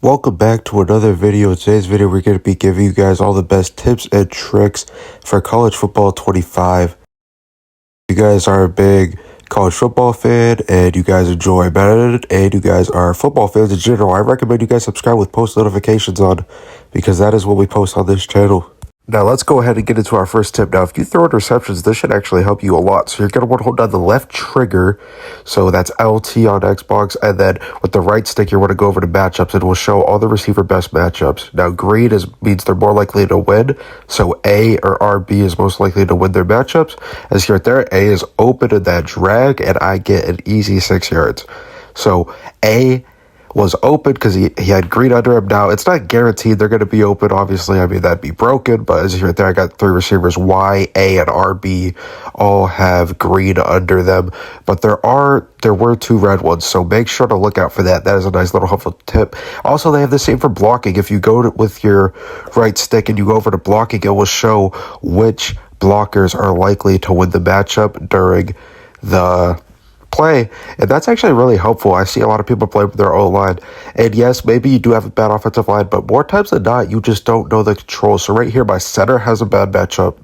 Welcome back to another video. In today's video, we're going to be giving you guys all the best tips and tricks for college football 25. You guys are a big college football fan and you guys enjoy Madden and you guys are football fans in general, I recommend you guys subscribe with post notifications on because that is what we post on this channel. Now let's go ahead and get into our first tip. Now if you throw interceptions, this should actually help you a lot. So you're going to want to hold down the left trigger. So that's LT on Xbox. And then with the right stick, you want to go over to matchups. It will show all the receiver best matchups. Now green means they're more likely to win. So A or RB is most likely to win their matchups. As here right there, A is open in that drag and I get an easy 6 yards. So A was open because he had green under him. Now, it's not guaranteed they're going to be open, obviously. I mean, that'd be broken. But as you right there, I got three receivers, Y, A, and RB, all have green under them. But there were two red ones, so make sure to look out for that. That is a nice little helpful tip. Also, they have the same for blocking. If you go with your right stick and you go over to blocking, it will show which blockers are likely to win the matchup during the play, and that's actually really helpful. I see a lot of people play with their O-line, and yes, maybe you do have a bad offensive line, but more times than not, you just don't know the control. So right here, my center has a bad matchup.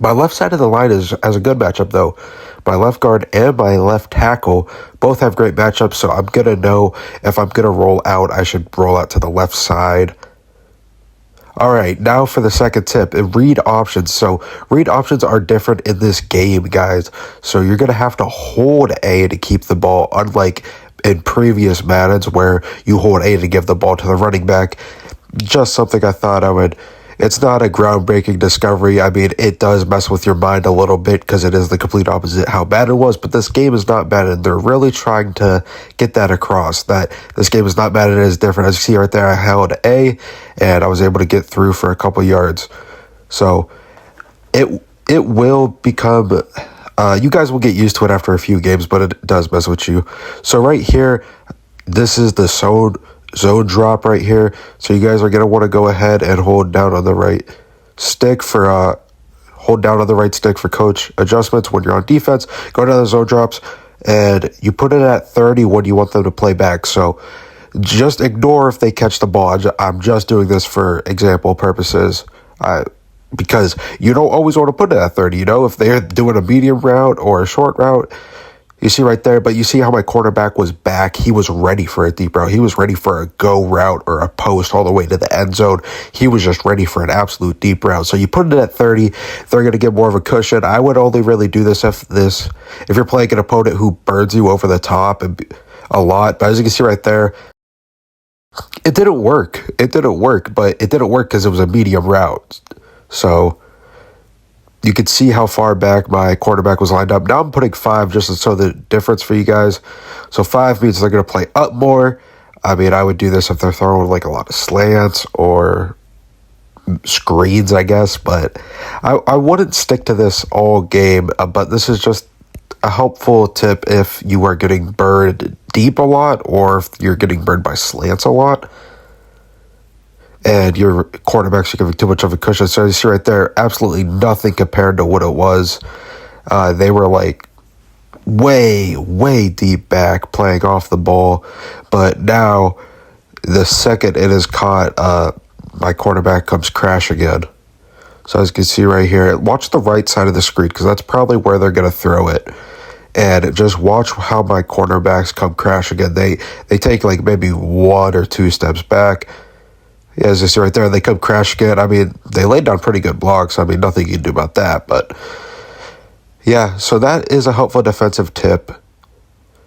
My left side of the line has a good matchup, though. My left guard and my left tackle both have great matchups, so I'm going to know if I'm going to roll out, I should roll out to the left side. All right, now for the second tip, read options. So read options are different in this game, guys. So you're going to have to hold A to keep the ball, unlike in previous Maddens where you hold A to give the ball to the running back. Just something I thought I would. It's not a groundbreaking discovery. I mean, it does mess with your mind a little bit because it is the complete opposite how bad it was. But this game is not bad, and they're really trying to get that across, that this game is not bad and it is different. As you see right there, I held A, and I was able to get through for a couple yards. So it will become... you guys will get used to it after a few games, but it does mess with you. So right here, this is the zone drop right here. So you guys are going to want to go ahead and hold down on the right stick for coach adjustments when you're on defense. Go down the zone drops and you put it at 30 when you want them to play back. So just ignore if they catch the ball. I'm just doing this for example purposes. Because you don't always want to put it at 30, if they're doing a medium route or a short route. You see right there, but you see how my quarterback was back. He was ready for a deep route. He was ready for a go route or a post all the way to the end zone. He was just ready for an absolute deep route. So you put it at 30, they're going to get more of a cushion. I would only really do this if you're playing an opponent who burns you over the top a lot. But as you can see right there, it didn't work. But it didn't work because it was a medium route. So you could see how far back my quarterback was lined up. Now I'm putting 5 just to show the difference for you guys. So 5 means they're going to play up more. I mean, I would do this if they're throwing like a lot of slants or screens, I guess. But I wouldn't stick to this all game. But this is just a helpful tip if you are getting burned deep a lot or if you're getting burned by slants a lot and your quarterbacks are giving too much of a cushion. So you see right there, absolutely nothing compared to what it was. They were like way, way deep back playing off the ball. But now the second it is caught, my quarterback comes crashing in. So as you can see right here, watch the right side of the screen because that's probably where they're going to throw it. And just watch how my cornerbacks come crashing in. They take like maybe 1 or 2 steps back. Yeah, as you see right there, they come crashing in. I mean, they laid down pretty good blocks. I mean, nothing you can do about that. But yeah, so that is a helpful defensive tip.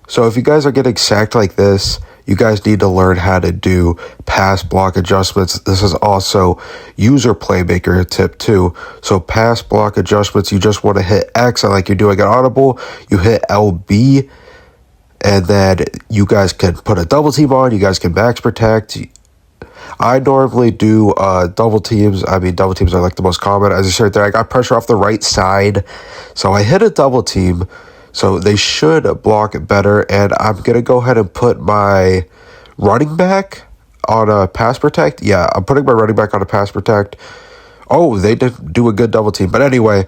So if you guys are getting sacked like this, you guys need to learn how to do pass block adjustments. This is also user playmaker tip too. So pass block adjustments, you just want to hit X, and like you're doing an audible, you hit LB, and then you guys can put a double team on. You guys can max protect. I normally do double teams. I mean, double teams are like the most common. As you see right there, I got pressure off the right side. So I hit a double team. So they should block it better. And I'm going to go ahead and put my running back on a pass protect. Yeah, I'm putting my running back on a pass protect. Oh, they did do a good double team. But anyway,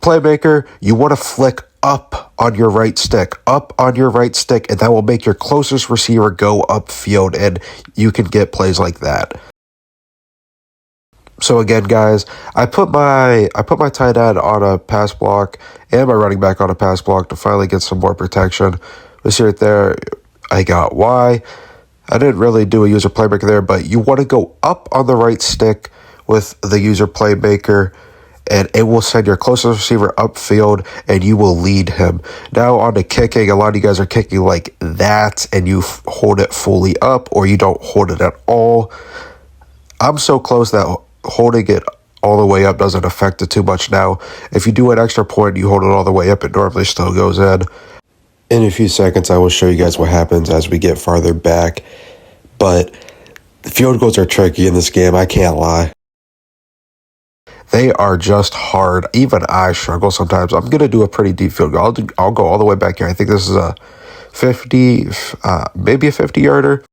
playmaker, you want to flick up on your right stick, and that will make your closest receiver go upfield, and you can get plays like that. So again, guys, I put my tight end on a pass block and my running back on a pass block to finally get some more protection. You see right there, I got Y. I didn't really do a user playmaker there, but you want to go up on the right stick with the user playmaker, and it will send your closest receiver upfield, and you will lead him. Now on the kicking, a lot of you guys are kicking like that, and you hold it fully up, or you don't hold it at all. I'm so close that holding it all the way up doesn't affect it too much now. If you do an extra point, you hold it all the way up, it normally still goes in. In a few seconds, I will show you guys what happens as we get farther back. But the field goals are tricky in this game, I can't lie. They are just hard. Even I struggle sometimes. I'm going to do a pretty deep field goal. I'll go all the way back here. I think this is a 50, maybe a 50-yarder.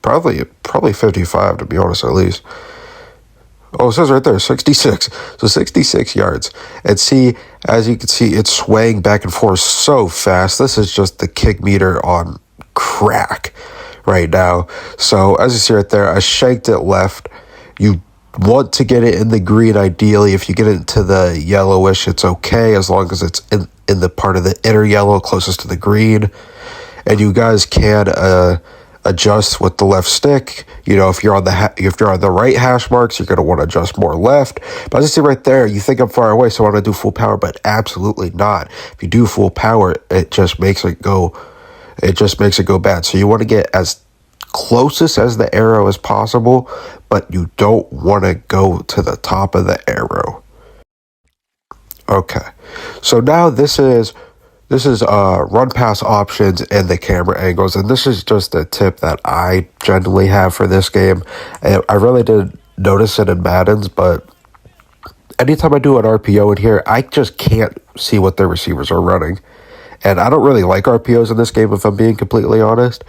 Probably 55, to be honest, at least. Oh, it says right there, 66. So 66 yards. And see, as you can see, it's swaying back and forth so fast. This is just the kick meter on crack right now. So as you see right there, I shanked it left. You want to get it in the green ideally. If you get it into the yellowish, it's okay, as long as it's in the part of the inner yellow closest to the green. And you guys can adjust with the left stick. You know, if you're on the right hash marks, you're going to want to adjust more left. But as you see right there, you think I'm far away, so I want to do full power, but absolutely not. If you do full power, it just makes it go bad. So you want to get as closest as the arrow as possible, but you don't want to go to the top of the arrow. Okay, so now this is run pass options and the camera angles, and this is just a tip that I generally have for this game. And I really didn't notice it in Madden's, but anytime I do an RPO in here, I just can't see what their receivers are running. And I don't really like RPOs in this game, if I'm being completely honest.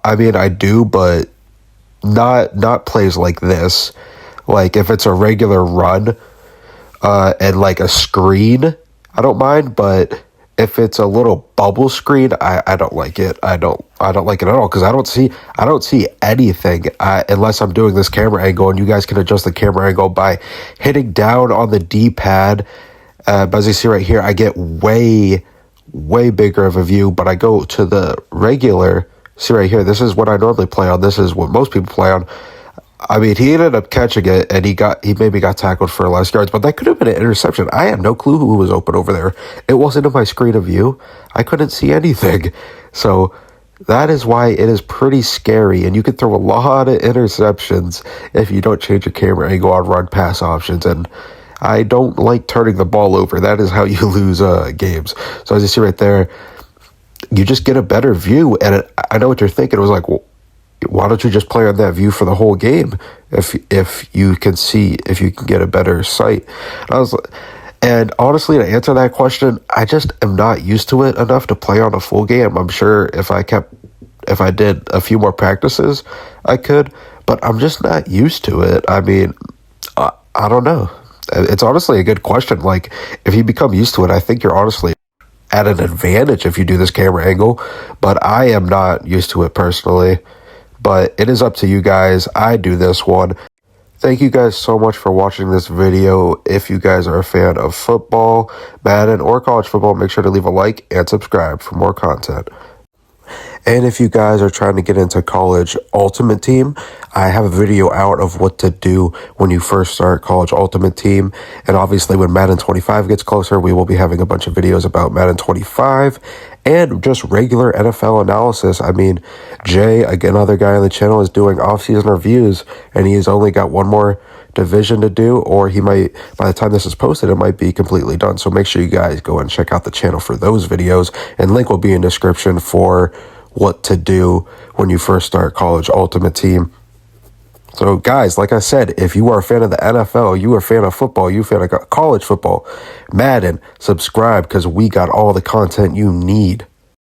I mean, I do, but not plays like this. Like, if it's a regular run and like a screen, I don't mind, but if it's a little bubble screen, I don't like it. I don't like it at all, because I don't see anything unless I'm doing this camera angle, and you guys can adjust the camera angle by hitting down on the D-pad. But as you see right here, I get way bigger of a view, but I go to the regular. See right here, this is what I normally play on. This is what most people play on. I mean, he ended up catching it, and he maybe got tackled for less yards, but that could have been an interception. I have no clue who was open over there. It wasn't in my screen of view. I couldn't see anything. So that is why it is pretty scary, and you can throw a lot of interceptions if you don't change your camera angle on run pass options. And I don't like turning the ball over. That is how you lose games. So as you see right there, you just get a better view, and I know what you're thinking. It was like, well, why don't you just play on that view for the whole game if you can get a better sight? And honestly, to answer that question, I just am not used to it enough to play on a full game. I'm sure if I did a few more practices, I could, but I'm just not used to it. I mean, I don't know. It's honestly a good question. Like, if you become used to it, I think you're honestly at an advantage if you do this camera angle, but I am not used to it personally. But it is up to you guys. I do this one. Thank you guys so much for watching this video. If you guys are a fan of football, Madden, or college football, make sure to leave a like and subscribe for more content. And if you guys are trying to get into college Ultimate Team, I have a video out of what to do when you first start college Ultimate Team. And obviously when Madden 25 gets closer, we will be having a bunch of videos about Madden 25 and just regular NFL analysis. I mean, Jay, another guy on the channel, is doing off-season reviews, and he's only got one more division to do, or he might, by the time this is posted, it might be completely done. So make sure you guys go and check out the channel for those videos, and link will be in description for what to do when you first start college Ultimate Team. So guys, like I said, if you are a fan of the NFL, you are a fan of football, you are a fan of college football, Madden, subscribe, because we got all the content you need.